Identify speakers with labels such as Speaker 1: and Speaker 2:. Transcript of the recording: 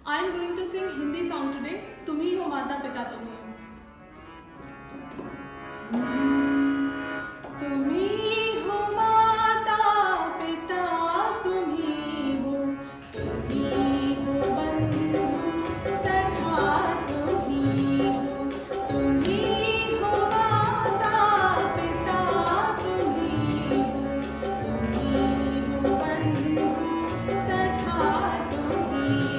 Speaker 1: I am going to sing Hindi song today. तुम ही हो माता पिता तुम्हें. तुम ही हो माता पिता तुम ही हो बंधु सखा तुम ही हो माता पिता तुम ही हो बंधु सखा तुम ही